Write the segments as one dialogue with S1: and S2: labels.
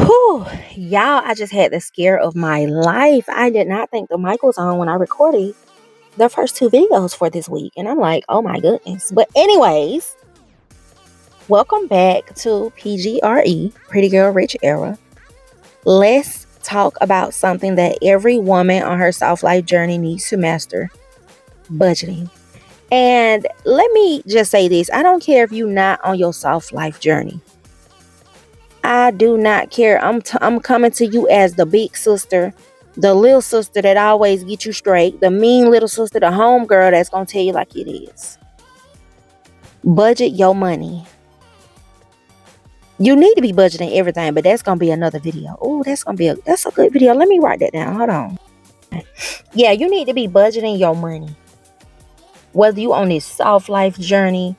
S1: Whew, y'all, I just had the scare of my life. I did not think the mic was on when I recorded the first two videos for this week. And I'm like, oh my goodness. But, anyways, welcome back to PGRE, Pretty Girl Rich Era. Let's talk about something that every woman on her soft life journey needs to master: budgeting. And let me just say this: I don't care if you're not on your soft life journey. I do not care. I'm coming to you as the big sister, the little sister that always get you straight, the mean little sister, the home girl that's gonna tell you like it is. Budget your money. You need to be budgeting everything, but that's gonna be another video. Oh, that's a good video. Let me write that down. Hold on. Yeah, you need to be budgeting your money. Whether you on this soft life journey,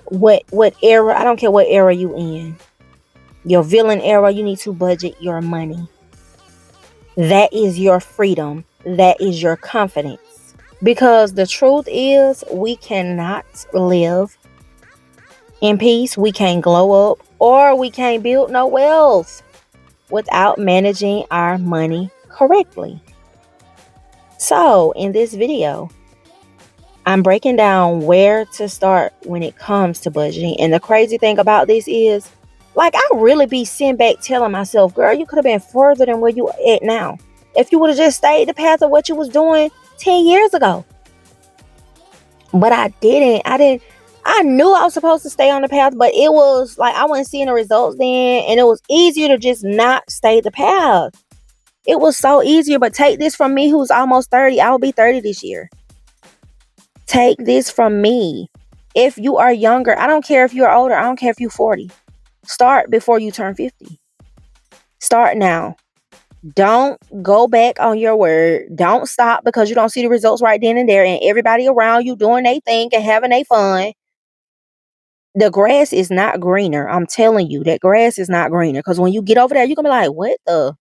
S1: what era, I don't care what era you in. Your villain era, you need to budget your money. That is your freedom. That is your confidence. Because the truth is, we cannot live in peace. We can't glow up, or we can't build no wealth without managing our money correctly. So, in this video, I'm breaking down where to start when it comes to budgeting. And the crazy thing about this is, like, I really be sitting back telling myself, girl, you could have been further than where you at now if you would have just stayed the path of what you was doing 10 years ago. But I didn't. I knew I was supposed to stay on the path, but it was like I wasn't seeing the results then, and it was easier to just not stay the path. It was so easier. But take this from me, who's almost 30. I will be 30 this year. Take this from me. If you are younger, I don't care if you're older, I don't care if you're 40. Start before you turn 50. Start now. Don't go back on your word. Don't stop because you don't see the results right then and there, and everybody around you doing their thing and having their fun. The grass is not greener. I'm telling you, that grass is not greener. Because when you get over there, you're going to be like, what the?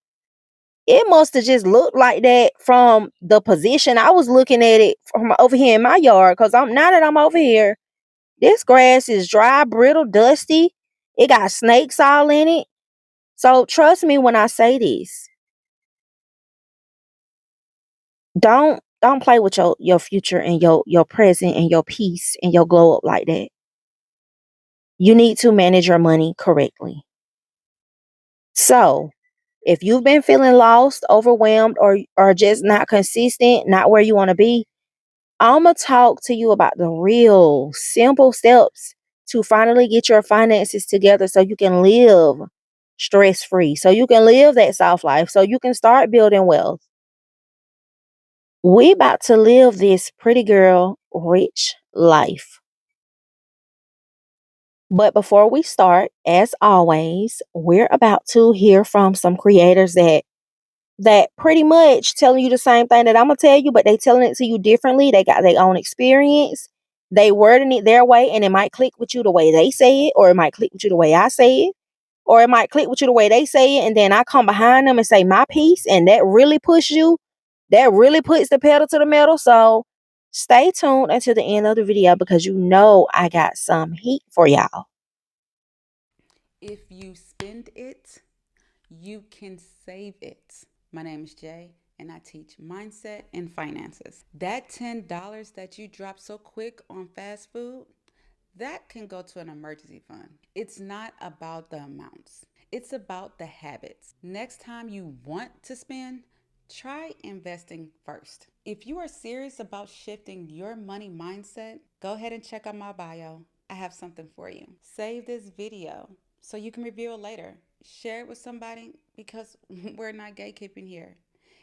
S1: It must have just looked like that from the position I was looking at it from over here in my yard. Because now that I'm over here, this grass is dry, brittle, dusty. It got snakes all in it. So trust me when I say this. Don't play with your future and your present and your peace and your glow up like that. You need to manage your money correctly. So, if you've been feeling lost, overwhelmed, or just not consistent, not where you want to be, I'm going to talk to you about the real simple steps to finally get your finances together so you can live stress free, so you can live that soft life, so you can start building wealth. We about to live this pretty girl rich life. But before we start, as always, we're about to hear from some creators that pretty much telling you the same thing that I'm gonna tell you, but they telling it to you differently. They got their own experience. They wording it their way, and it might click with you the way they say it, or it might click with you the way I say it, or it might click with you the way they say it, and then I come behind them and say my piece, and that really pushes you. That really puts the pedal to the metal. So stay tuned until the end of the video because you know I got some heat for y'all.
S2: If you spend it, you can save it. My name is Jay, and I teach mindset and finances. That $10 that you drop so quick on fast food, that can go to an emergency fund. It's not about the amounts, it's about the habits. Next time you want to spend, try investing first. If you are serious about shifting your money mindset, go ahead and check out my bio. I have something for you. Save this video so you can review it later. Share it with somebody because we're not gatekeeping here.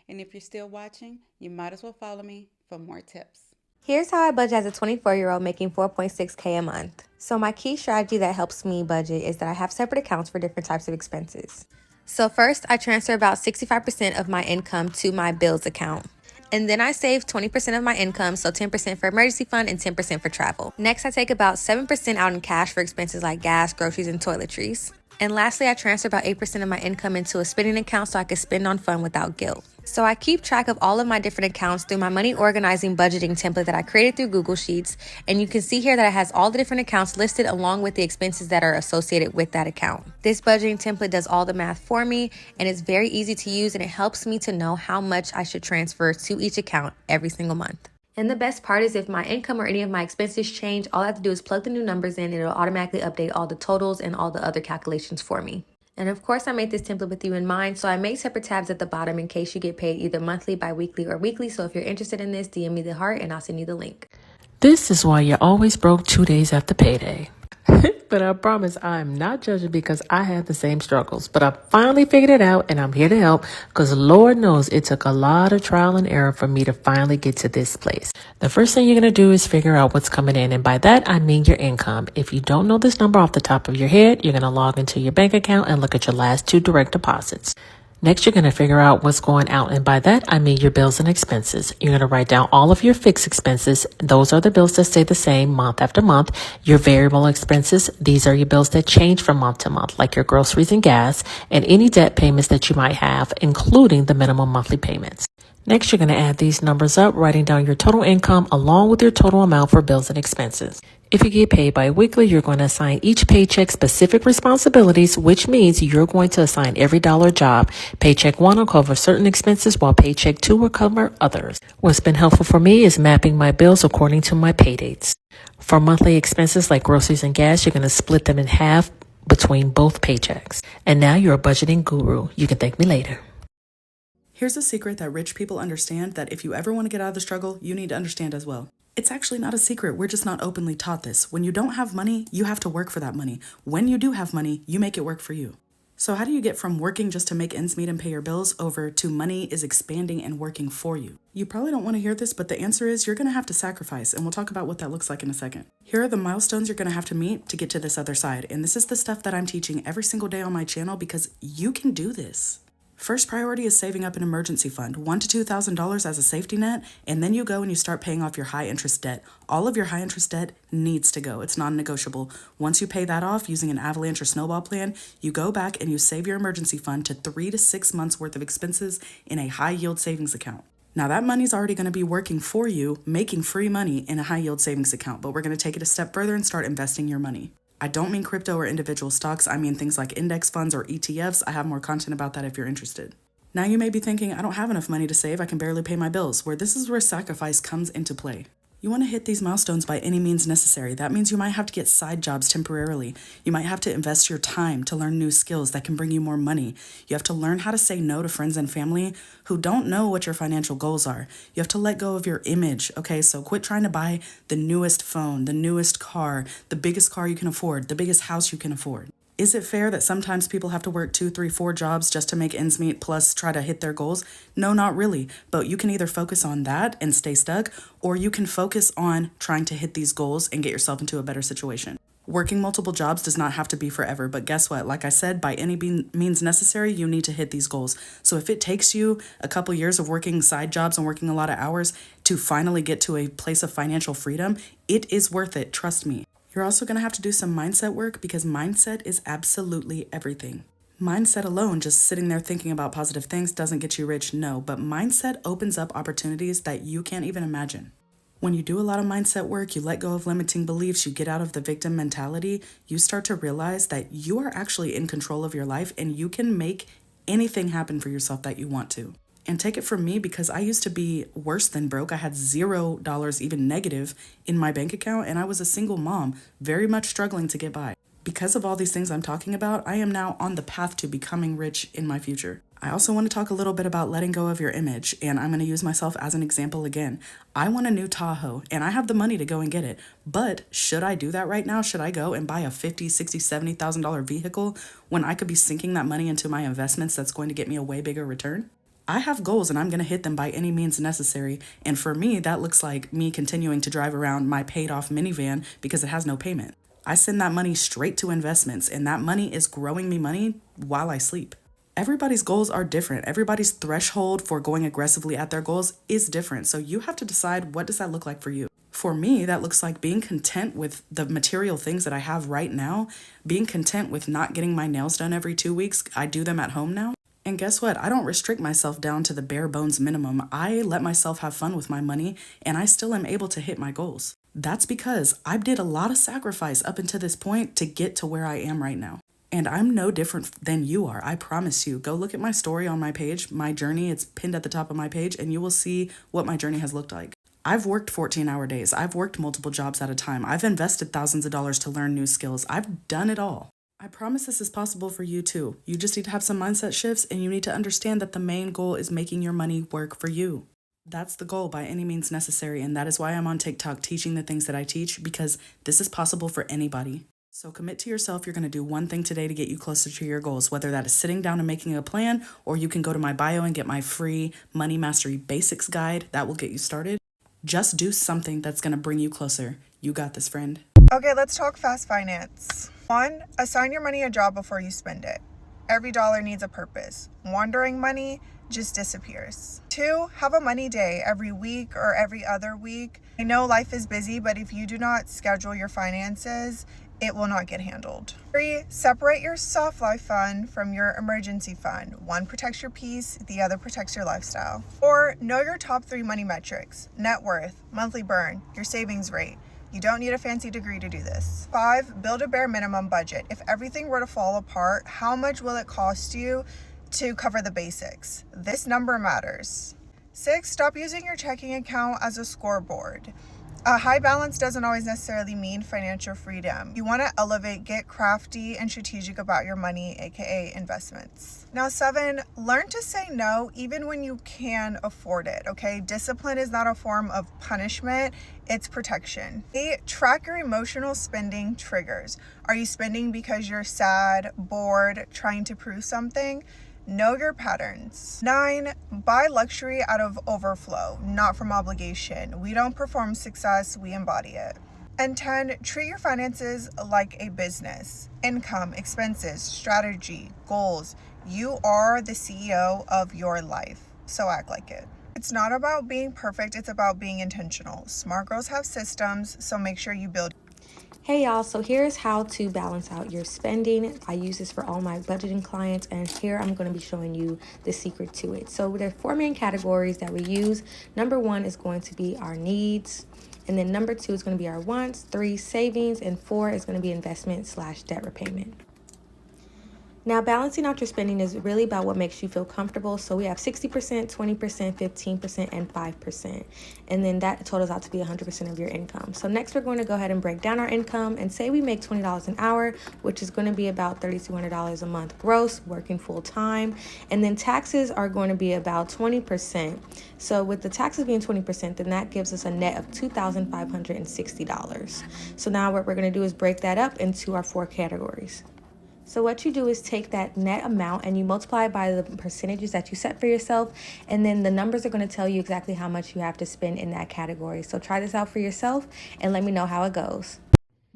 S2: And if you're still watching, you might as well follow me for more tips.
S3: Here's how I budget as a 24-year-old making $4.6K a month. So my key strategy that helps me budget is that I have separate accounts for different types of expenses. So first, I transfer about 65% of my income to my bills account. And then I save 20% of my income, so 10% for emergency fund and 10% for travel. Next, I take about 7% out in cash for expenses like gas, groceries, and toiletries. And lastly, I transfer about 8% of my income into a spending account so I can spend on fun without guilt. So I keep track of all of my different accounts through my money organizing budgeting template that I created through Google Sheets. And you can see here that it has all the different accounts listed along with the expenses that are associated with that account. This budgeting template does all the math for me, and it's very easy to use, and it helps me to know how much I should transfer to each account every single month. And the best part is if my income or any of my expenses change, all I have to do is plug the new numbers in and it'll automatically update all the totals and all the other calculations for me. And of course, I made this template with you in mind, so I made separate tabs at the bottom in case you get paid either monthly, bi-weekly, or weekly. So if you're interested in this, DM me the heart and I'll send you the link.
S4: This is why you're always broke 2 days after payday. But I promise I'm not judging because I had the same struggles. But I finally figured it out and I'm here to help because Lord knows it took a lot of trial and error for me to finally get to this place. The first thing you're going to do is figure out what's coming in. And by that, I mean your income. If you don't know this number off the top of your head, you're going to log into your bank account and look at your last 2 direct deposits. Next, you're going to figure out what's going out. And by that, I mean your bills and expenses. You're going to write down all of your fixed expenses. Those are the bills that stay the same month after month. Your variable expenses, these are your bills that change from month to month, like your groceries and gas, and any debt payments that you might have, including the minimum monthly payments. Next, you're going to add these numbers up, writing down your total income along with your total amount for bills and expenses. If you get paid bi-weekly, you're going to assign each paycheck specific responsibilities, which means you're going to assign every dollar job. Paycheck 1 will cover certain expenses, while paycheck 2 will cover others. What's been helpful for me is mapping my bills according to my pay dates. For monthly expenses like groceries and gas, you're going to split them in half between both paychecks. And now you're a budgeting guru. You can thank me later.
S5: Here's a secret that rich people understand that if you ever want to get out of the struggle, you need to understand as well. It's actually not a secret. We're just not openly taught this. When you don't have money, you have to work for that money. When you do have money, you make it work for you. So how do you get from working just to make ends meet and pay your bills over to money is expanding and working for you? You probably don't want to hear this, but the answer is you're going to have to sacrifice, and we'll talk about what that looks like in a second. Here are the milestones you're going to have to meet to get to this other side, and this is the stuff that I'm teaching every single day on my channel because you can do this. First priority is saving up an emergency fund, $1,000 to $2,000 as a safety net, and then you go and you start paying off your high interest debt. All of your high interest debt needs to go. It's non-negotiable. Once you pay that off using an avalanche or snowball plan, you go back and you save your emergency fund to 3 to 6 months worth of expenses in a high yield savings account. Now that money's already going to be working for you, making free money in a high yield savings account, but we're going to take it a step further and start investing your money. I don't mean crypto or individual stocks. I mean things like index funds or ETFs. I have more content about that if you're interested. Now you may be thinking, I don't have enough money to save. I can barely pay my bills. This is where sacrifice comes into play. You want to hit these milestones by any means necessary. That means you might have to get side jobs temporarily. You might have to invest your time to learn new skills that can bring you more money. You have to learn how to say no to friends and family who don't know what your financial goals are. You have to let go of your image, okay? So quit trying to buy the newest phone, the newest car, the biggest car you can afford, the biggest house you can afford. Is it fair that sometimes people have to work 2, 3, 4 jobs just to make ends meet plus try to hit their goals? No, not really. But you can either focus on that and stay stuck, or you can focus on trying to hit these goals and get yourself into a better situation. Working multiple jobs does not have to be forever, but guess what? Like I said, by any means necessary, you need to hit these goals. So if it takes you a couple years of working side jobs and working a lot of hours to finally get to a place of financial freedom, it is worth it, trust me. You're also going to have to do some mindset work because mindset is absolutely everything. Mindset alone, just sitting there thinking about positive things, doesn't get you rich, no, but mindset opens up opportunities that you can't even imagine. When you do a lot of mindset work, you let go of limiting beliefs, you get out of the victim mentality, you start to realize that you are actually in control of your life and you can make anything happen for yourself that you want to. And take it from me because I used to be worse than broke. I had $0, even negative, in my bank account, and I was a single mom, very much struggling to get by. Because of all these things I'm talking about, I am now on the path to becoming rich in my future. I also want to talk a little bit about letting go of your image, and I'm going to use myself as an example again. I want a new Tahoe, and I have the money to go and get it, but should I do that right now? Should I go and buy a $50,000, $60,000, $70,000 vehicle when I could be sinking that money into my investments that's going to get me a way bigger return? I have goals and I'm going to hit them by any means necessary. And for me, that looks like me continuing to drive around my paid off minivan because it has no payment. I send that money straight to investments and that money is growing me money while I sleep. Everybody's goals are different. Everybody's threshold for going aggressively at their goals is different. So you have to decide, what does that look like for you? For me, that looks like being content with the material things that I have right now, being content with not getting my nails done every 2 weeks. I do them at home now. And guess what? I don't restrict myself down to the bare bones minimum. I let myself have fun with my money, and I still am able to hit my goals. That's because I did a lot of sacrifice up until this point to get to where I am right now. And I'm no different than you are. I promise you. Go look at my story on my page, my journey. It's pinned at the top of my page, and you will see what my journey has looked like. I've worked 14-hour days. I've worked multiple jobs at a time. I've invested thousands of dollars to learn new skills. I've done it all. I promise this is possible for you too. You just need to have some mindset shifts, and you need to understand that the main goal is making your money work for you. That's the goal by any means necessary, and that is why I'm on TikTok teaching the things that I teach, because this is possible for anybody. So commit to yourself. You're going to do one thing today to get you closer to your goals, whether that is sitting down and making a plan, or you can go to my bio and get my free Money Mastery Basics guide. That will get you started. Just do something that's going to bring you closer. You got this, friend.
S6: Okay, let's talk fast finance. 1, assign your money a job before you spend it. Every dollar needs a purpose. Wandering money just disappears. 2, have a money day every week or every other week. I know life is busy, but if you do not schedule your finances, it will not get handled. 3, separate your soft life fund from your emergency fund. One protects your peace, the other protects your lifestyle. 4, know your top 3 money metrics: net worth, monthly burn, your savings rate. You don't need a fancy degree to do this. 5, build a bare minimum budget. If everything were to fall apart, how much will it cost you to cover the basics? This number matters. 6, stop using your checking account as a scoreboard. A high balance doesn't always necessarily mean financial freedom. You want to elevate, get crafty and strategic about your money, aka investments. Now 7, learn to say no even when you can afford it, okay? Discipline is not a form of punishment, it's protection. 8, track your emotional spending triggers. Are you spending because you're sad, bored, trying to prove something? Know your patterns. 9, buy luxury out of overflow, not from obligation. We don't perform success, we embody it. And 10, treat your finances like a business. Income, expenses, strategy, goals. You are the CEO of your life, so act like it. It's not about being perfect, it's about being intentional. Smart girls have systems, so make sure you build.
S3: Hey y'all, so here's how to balance out your spending. I use this for all my budgeting clients, and here I'm going to be showing you the secret to it. So there are 4 main categories that we use. Number 1 is going to be our needs, and then number 2 is going to be our wants, 3 savings, and 4 is going to be investment/debt repayment. Now, balancing out your spending is really about what makes you feel comfortable. So we have 60%, 20%, 15%, and 5%. And then that totals out to be 100% of your income. So next, we're going to go ahead and break down our income and say we make $20 an hour, which is going to be about $3,200 a month gross, working full time. And then taxes are going to be about 20%. So with the taxes being 20%, then that gives us a net of $2,560. So now what we're going to do is break that up into our 4 categories. So what you do is take that net amount and you multiply it by the percentages that you set for yourself, and then the numbers are going to tell you exactly how much you have to spend in that category. So try this out for yourself and let me know how it goes.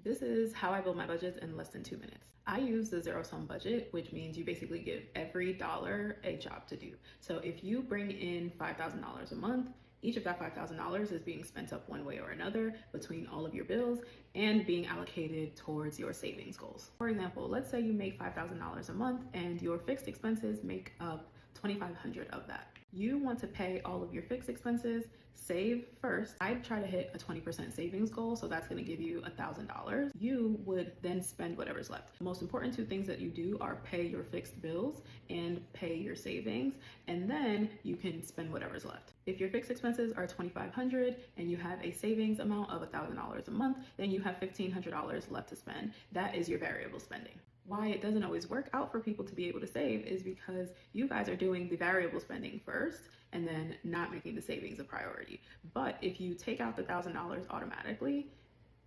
S7: This is how I build my budgets in less than 2 minutes. I use the zero-sum budget, which means you basically give every dollar a job to do. So if you bring in $5,000 a month, each of that $5,000 is being spent up one way or another between all of your bills and being allocated towards your savings goals. For example, let's say you make $5,000 a month and your fixed expenses make up $2,500 of that. You want to pay all of your fixed expenses, save first. I'd try to hit a 20% savings goal, so that's going to give you $1,000. You would then spend whatever's left. The most important 2 things that you do are pay your fixed bills and pay your savings, and then you can spend whatever's left. If your fixed expenses are $2,500 and you have a savings amount of $1,000 a month, then you have $1,500 left to spend. That is your variable spending. Why it doesn't always work out for people to be able to save is because you guys are doing the variable spending first and then not making the savings a priority. But if you take out the $1,000 automatically,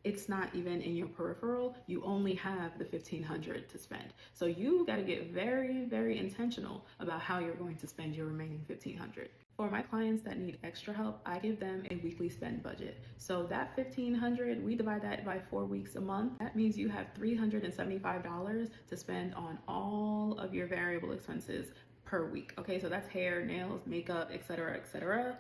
S7: it's not even in your peripheral. You only have the $1,500 to spend. So you got to get very, very intentional about how you're going to spend your remaining $1,500. For my clients that need extra help, I give them a weekly spend budget. So that $1,500, we divide that by 4 weeks a month. That means you have $375 to spend on all of your variable expenses per week. Okay, so that's hair, nails, makeup, etc., etc.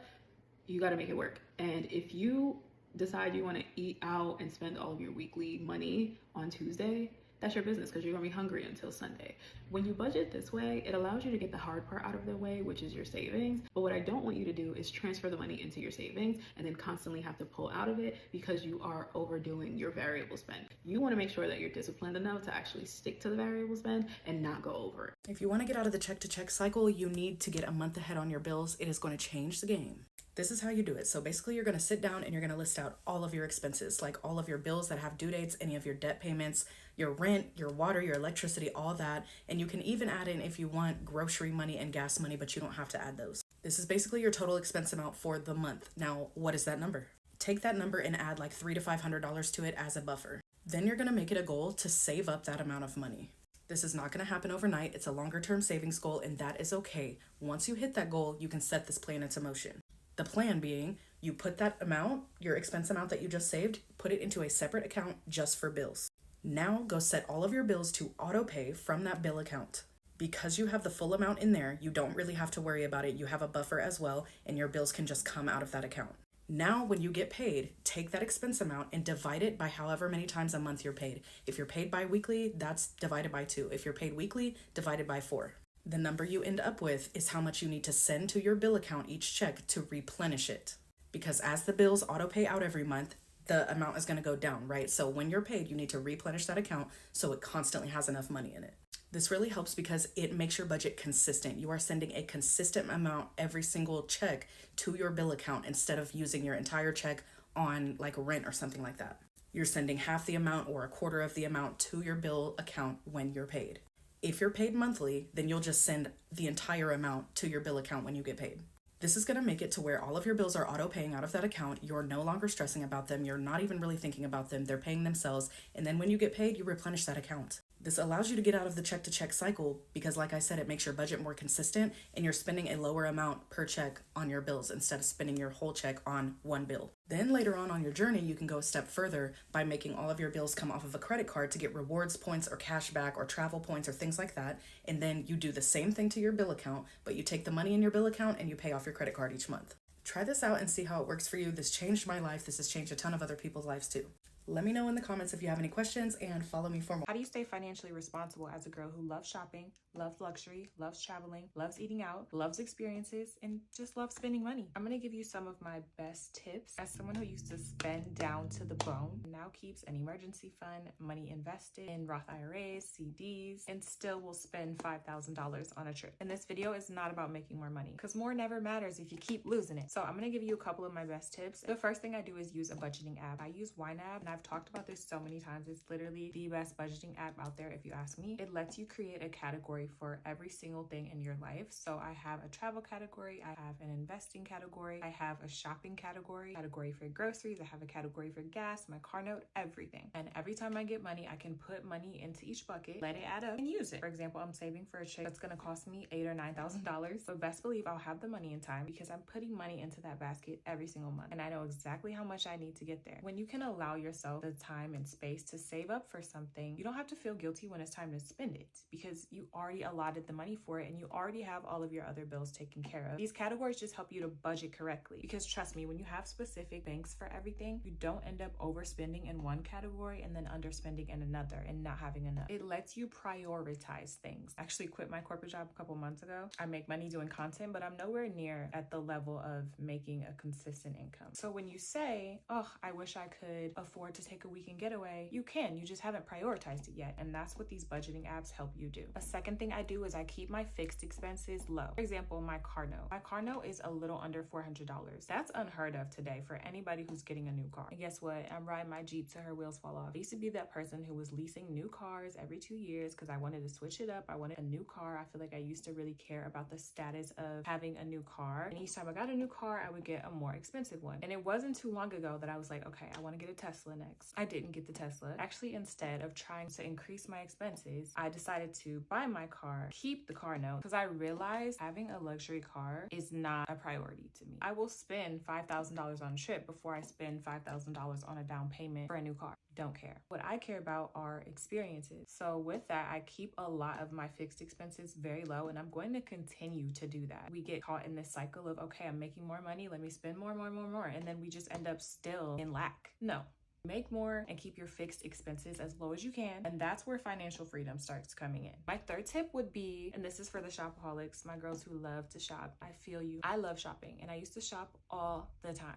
S7: You got to make it work. And if you decide you want to eat out and spend all of your weekly money on Tuesday, that's your business because you're going to be hungry until Sunday. When you budget this way, it allows you to get the hard part out of the way, which is your savings. But what I don't want you to do is transfer the money into your savings and then constantly have to pull out of it because you are overdoing your variable spend. You want to make sure that you're disciplined enough to actually stick to the variable spend and not go over it.
S5: If you want to get out of the check-to-check cycle, you need to get a month ahead on your bills. It is going to change the game. This is how you do it. So basically you're going to sit down and you're going to list out all of your expenses, like all of your bills that have due dates, any of your debt payments, your rent, your water, your electricity, all that. And you can even add in, if you want, grocery money and gas money, but you don't have to add those. This is basically your total expense amount for the month. Now, what is that number? Take that number and add like $300 to $500 to it as a buffer. Then you're going to make it a goal to save up that amount of money. This is not going to happen overnight. It's a longer term savings goal, and that is okay. Once you hit that goal, you can set this plan into motion. The plan being, you put that amount, your expense amount that you just saved, put it into a separate account just for bills. Now go set all of your bills to auto pay from that bill account. Because you have the full amount in there, you don't really have to worry about it. You have a buffer as well, and your bills can just come out of that account. Now, when you get paid, take that expense amount and divide it by however many times a month you're paid. If you're paid bi-weekly, that's divided by 2. If you're paid weekly, divided by 4. The number you end up with is how much you need to send to your bill account each check to replenish it. Because as the bills auto pay out every month, the amount is going to go down, right? So when you're paid, you need to replenish that account so it constantly has enough money in it. This really helps because it makes your budget consistent. You are sending a consistent amount every single check to your bill account instead of using your entire check on like rent or something like that. You're sending half the amount or a quarter of the amount to your bill account when you're paid. If you're paid monthly, then you'll just send the entire amount to your bill account when you get paid. This is going to make it to where all of your bills are auto paying out of that account. You're no longer stressing about them. You're not even really thinking about them. They're paying themselves. And then when you get paid, you replenish that account. This allows you to get out of the check-to-check cycle because, like I said, it makes your budget more consistent and you're spending a lower amount per check on your bills instead of spending your whole check on one bill. Then later on your journey, you can go a step further by making all of your bills come off of a credit card to get rewards points or cash back or travel points or things like that. And then you do the same thing to your bill account, but you take the money in your bill account and you pay off your credit card each month. Try this out and see how it works for you. This changed my life. This has changed a ton of other people's lives too. Let me know in the comments if you have any questions and follow me for more.
S8: How do you stay financially responsible as a girl who loves shopping, loves luxury, loves traveling, loves eating out, loves experiences, and just loves spending money? I'm going to give you some of my best tips as someone who used to spend down to the bone, now keeps an emergency fund, money invested in Roth IRAs, CDs, and still will spend $5,000 on a trip. And this video is not about making more money because more never matters if you keep losing it. So I'm going to give you a couple of my best tips. The first thing I do is use a budgeting app. I use YNAB, and I've talked about this so many times. It's literally the best budgeting app out there if you ask me. It lets you create a category for every single thing in your life. So I have a travel category, I have an investing category, I have a shopping category for groceries, I have a category for gas, my car note, everything. And every time I get money, I can put money into each bucket, let it add up, and use it. For example, I'm saving for a trip that's gonna cost me $8,000 or $9,000. But best believe I'll have the money in time because I'm putting money into that basket every single month. And I know exactly how much I need to get there. When you can allow yourself the time and space to save up for something, you don't have to feel guilty when it's time to spend it because you already allotted the money for it and you already have all of your other bills taken care of. These categories just help you to budget correctly because trust me, when you have specific banks for everything, you don't end up overspending in one category and then underspending in another and not having enough. It lets you prioritize things. I actually quit my corporate job a couple months ago. I make money doing content, but I'm nowhere near at the level of making a consistent income. So when you say, oh, I wish I could afford to take a weekend getaway, you can, you just haven't prioritized it yet. And that's what these budgeting apps help you do. A second thing I do is I keep my fixed expenses low. For example, my car note. My car note is a little under $400. That's unheard of today for anybody who's getting a new car. And guess what? I'm riding my Jeep till her wheels fall off. I used to be that person who was leasing new cars every 2 years because I wanted to switch it up. I wanted a new car. I feel like I used to really care about the status of having a new car. And each time I got a new car, I would get a more expensive one. And it wasn't too long ago that I was like, okay, I want to get a Tesla next. I didn't get the Tesla. Actually, instead of trying to increase my expenses, I decided to buy my car, keep the car note, because I realized having a luxury car is not a priority to me. I will spend $5,000 on a trip before I spend $5,000 on a down payment for a new car. don't care. What I care about are experiences. So with that, I keep a lot of my fixed expenses very low, and I'm going to continue to do that. We get caught in this cycle of, okay, I'm making more money, let me spend more, and then we just end up still in lack. No. Make more and keep your fixed expenses as low as you can. And that's where financial freedom starts coming in. My third tip would be, and this is for the shopaholics, my girls who love to shop. I feel you. I love shopping, and I used to shop all the time.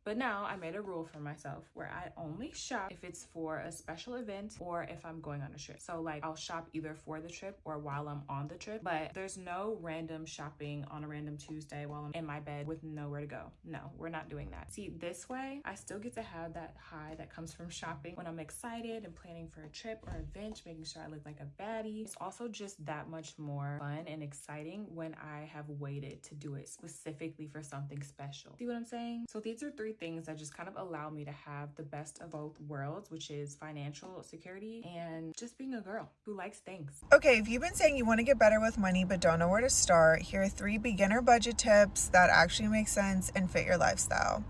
S8: But now I made a rule for myself where I only shop if it's for a special event or if I'm going on a trip. So like I'll shop either for the trip or while I'm on the trip, but there's no random shopping on a random Tuesday while I'm in my bed with nowhere to go. No, we're not doing that. See, this way I still get to have that high that comes from shopping when I'm excited and planning for a trip or event, making sure I look like a baddie. It's also just that much more fun and exciting when I have waited to do it specifically for something special. See what I'm saying? So these are 3 things that just kind of allow me to have the best of both worlds, which is financial security and just being a girl who likes things.
S6: Okay, if you've been saying you want to get better with money but don't know where to start, here are 3 beginner budget tips that actually make sense and fit your lifestyle.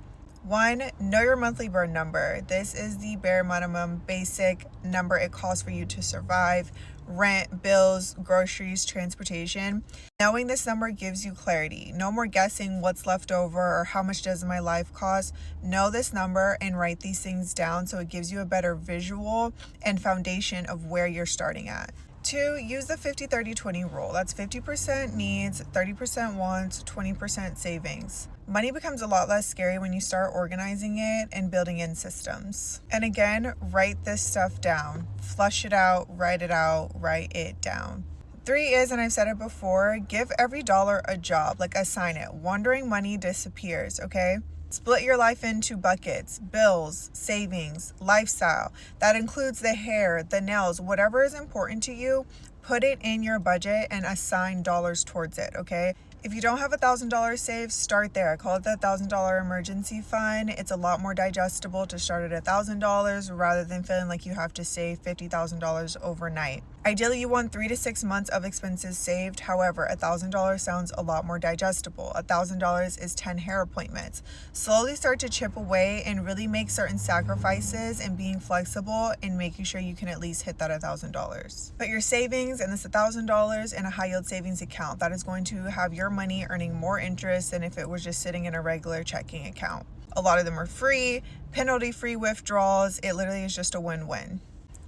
S6: 1, know your monthly burn number. This is the bare minimum basic number it costs for you to survive. Rent, bills, groceries, transportation. Knowing this number gives you clarity. No more guessing what's left over or how much does my life cost. Know this number and write these things down so it gives you a better visual and foundation of where you're starting at. 2, use the 50-30-20 rule. That's 50% needs, 30% wants, 20% savings. Money becomes a lot less scary when you start organizing it and building in systems. And again, write this stuff down. Flush it out, write it down. 3 is, and I've said it before, give every dollar a job, like assign it. Wandering money disappears, okay? Split your life into buckets: bills, savings, lifestyle. That includes the hair, the nails, whatever is important to you. Put it in your budget and assign dollars towards it, okay? If you don't have $1,000 saved, start there. I call it the $1,000 emergency fund. It's a lot more digestible to start at $1,000 rather than feeling like you have to save $50,000 overnight. Ideally, you want 3 to 6 months of expenses saved. However, $1,000 sounds a lot more digestible. $1,000 is 10 hair appointments. Slowly start to chip away and really make certain sacrifices and being flexible and making sure you can at least hit that $1,000. Put your savings and this $1,000 in a high yield savings account. That is going to have your money earning more interest than if it was just sitting in a regular checking account. A lot of them are free, penalty-free withdrawals. It literally is just a win-win.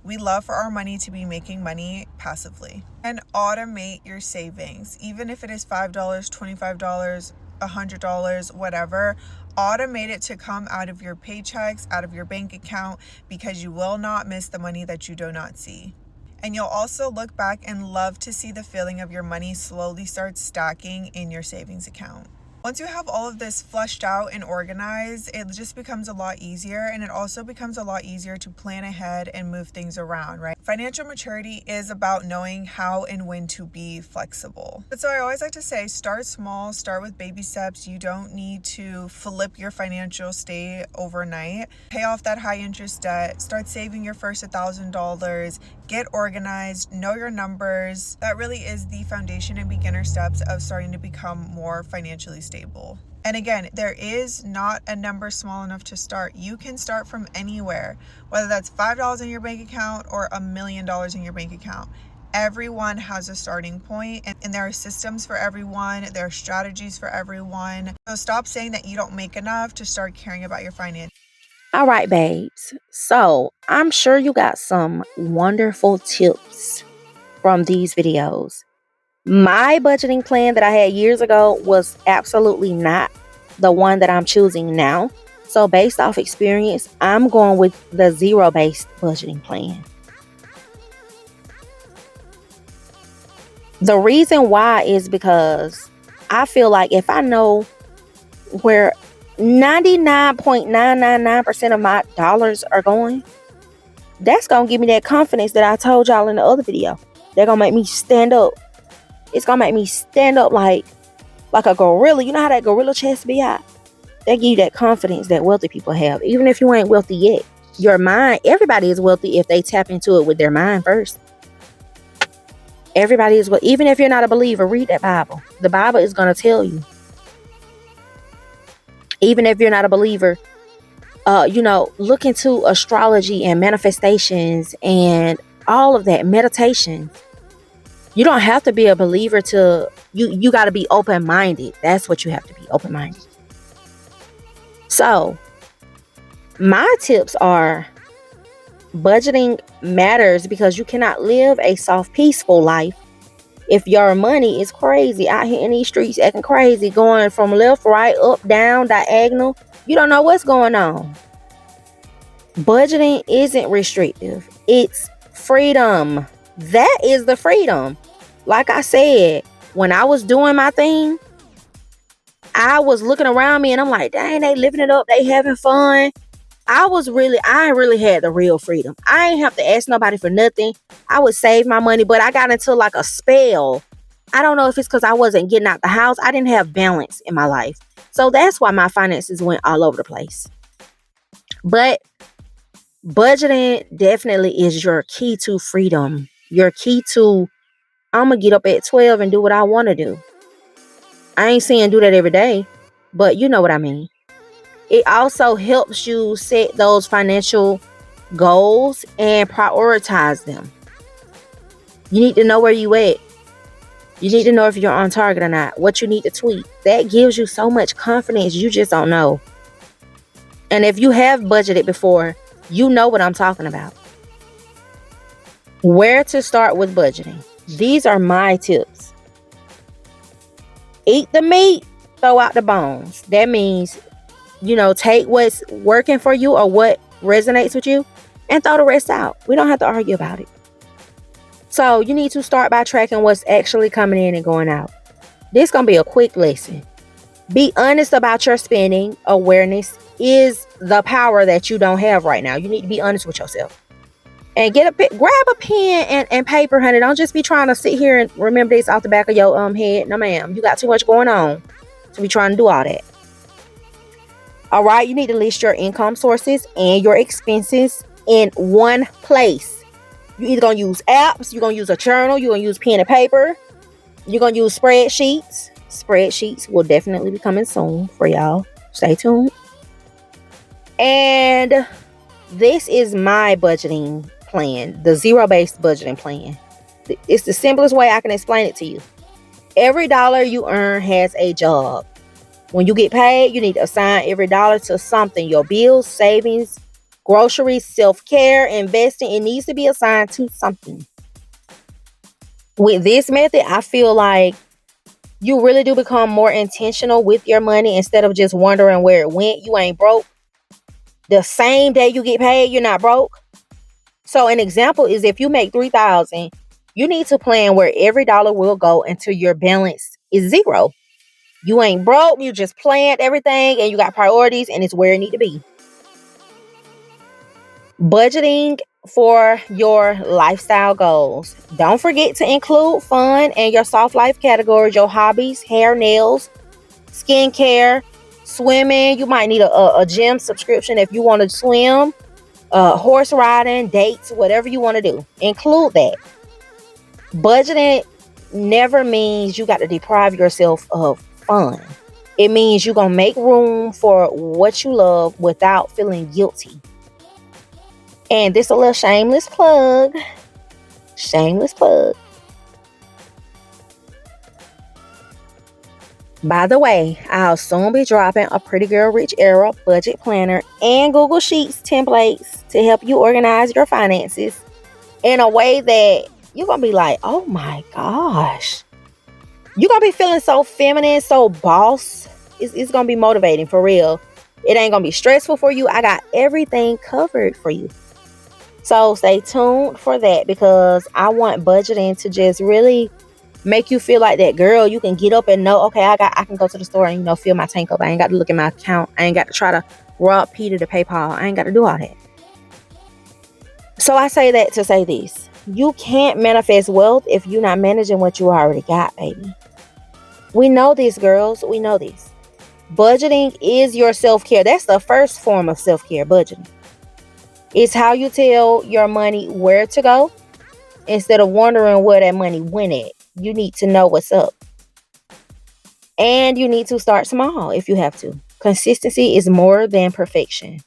S6: We love for our money to be making money passively. And automate your savings. Even if it is $5, $25, $100, whatever, automate it to come out of your paychecks, out of your bank account, because you will not miss the money that you do not see. And you'll also look back and love to see the feeling of your money slowly start stacking in your savings account. Once you have all of this flushed out and organized, it just becomes a lot easier, and it also becomes a lot easier to plan ahead and move things around, right? Financial maturity is about knowing how and when to be flexible. But so I always like to say, start small, start with baby steps. You don't need to flip your financial state overnight. Pay off that high interest debt, start saving your first $1,000, get organized, know your numbers. That really is the foundation and beginner steps of starting to become more financially stable. And again, there is not a number small enough to start. You can start from anywhere, whether that's $5 in your bank account or $1 million in your bank account. Everyone has a starting point, and there are systems for everyone. There are strategies for everyone. So stop saying that you don't make enough to start caring about your finances.
S1: All right, babes. So I'm sure you got some wonderful tips from these videos. My budgeting plan that I had years ago was absolutely not the one that I'm choosing now. So based off experience, I'm going with the zero-based budgeting plan. The reason why is because I feel like if I know where 99.999% of my dollars are going, that's going to give me that confidence that I told y'all in the other video. They're going to make me stand up. It's going to make me stand up like a gorilla. You know how that gorilla chest be out? They give you that confidence that wealthy people have. Even if you ain't wealthy yet. Your mind, everybody is wealthy if they tap into it with their mind first. Everybody is, even if you're not a believer, read that Bible. The Bible is going to tell you. Even if you're not a believer, look into astrology and manifestations and all of that, meditation. You don't have to be a believer to, you got to be open-minded. That's what you have to be, open-minded. So my tips are, budgeting matters because you cannot live a soft, peaceful life if your money is crazy out here in these streets, acting crazy, going from left, right, up, down, diagonal. You don't know what's going on. Budgeting isn't restrictive. It's freedom. That is the freedom. Like I said, when I was doing my thing, I was looking around me and I'm like, dang, they living it up. They having fun. I really had the real freedom. I ain't have to ask nobody for nothing. I would save my money, but I got into like a spell. I don't know if it's because I wasn't getting out the house. I didn't have balance in my life. So that's why my finances went all over the place. But budgeting definitely is your key to freedom. Your key to, I'm going to get up at 12 and do what I want to do. I ain't saying do that every day, but you know what I mean. It also helps you set those financial goals and prioritize them. You need to know where you at. You need to know if you're on target or not, what you need to tweak. That gives you so much confidence, you just don't know. And if you have budgeted before, you know what I'm talking about. Where to start with budgeting? These are my tips. Eat the meat, throw out the bones. That means, take what's working for you or what resonates with you and throw the rest out. We don't have to argue about it. So you need to start by tracking what's actually coming in and going out. This is going to be a quick lesson. Be honest about your spending. Awareness is the power that you don't have right now. You need to be honest with yourself. And grab a pen and paper, honey. Don't just be trying to sit here and remember this off the back of your head. No, ma'am. You got too much going on to be trying to do all that. All right. You need to list your income sources and your expenses in one place. You're either going to use apps, you're going to use a journal, you're going to use pen and paper, you're going to use spreadsheets. Spreadsheets will definitely be coming soon for y'all. Stay tuned. And this is my budgeting plan, the zero-based budgeting plan. It's the simplest way I can explain it to you. Every dollar you earn has a job. When you get paid, you need to assign every dollar to something. Your bills, savings, groceries, self-care, investing. It needs to be assigned to something. With this method, I feel like you really do become more intentional with your money instead of just wondering where it went. You ain't broke. The same day you get paid, you're not broke. So an example is if you make $3,000, you need to plan where every dollar will go until your balance is zero. You ain't broke. You just planned everything and you got priorities and it's where it need to be. Budgeting for your lifestyle goals. Don't forget to include fun and your soft life categories, your hobbies, hair, nails, skincare, swimming. You might need a gym subscription if you want to swim, horse riding, dates, whatever you want to do. Include that. Budgeting never means you got to deprive yourself of fun. It means you're going to make room for what you love without feeling guilty. And this a little shameless plug. Shameless plug. By the way, I'll soon be dropping a Pretty Girl Rich Era budget planner and Google Sheets templates to help you organize your finances in a way that you're going to be like, oh my gosh. You're going to be feeling so feminine, so boss. It's going to be motivating for real. It ain't going to be stressful for you. I got everything covered for you. So stay tuned for that because I want budgeting to just really make you feel like that girl. You can get up and know, okay, I can go to the store and, fill my tank up. I ain't got to look at my account. I ain't got to try to rob Peter to PayPal. I ain't got to do all that. So I say that to say this. You can't manifest wealth if you're not managing what you already got, baby. We know this, girls. We know this. Budgeting is your self-care. That's the first form of self-care, budgeting. It's how you tell your money where to go instead of wondering where that money went at. You need to know what's up. And you need to start small if you have to. Consistency is more than perfection.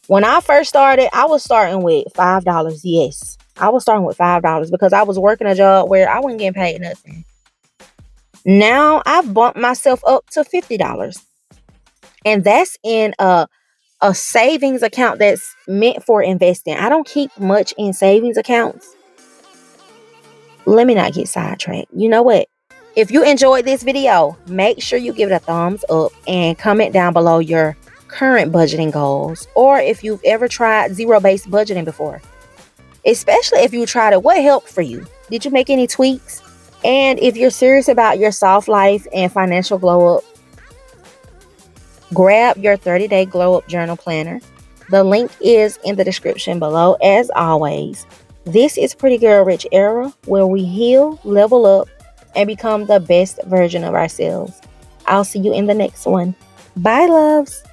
S1: When I first started, I was starting with $5. Yes, I was starting with $5 because I was working a job where I wasn't getting paid nothing. Now I've bumped myself up to $50. And that's in a savings account that's meant for investing. I don't keep much in savings accounts. Let me not get sidetracked. You know what? If you enjoyed this video, make sure you give it a thumbs up and comment down below your current budgeting goals, or if you've ever tried zero-based budgeting before. Especially if you tried it, what helped for you? Did you make any tweaks? And if you're serious about your soft life and financial glow up, grab your 30-day glow up journal planner. The link is in the description below. As always, this is Pretty Girl Rich Era, where we heal, level up, and become the best version of ourselves. I'll see you in the next one. Bye, loves.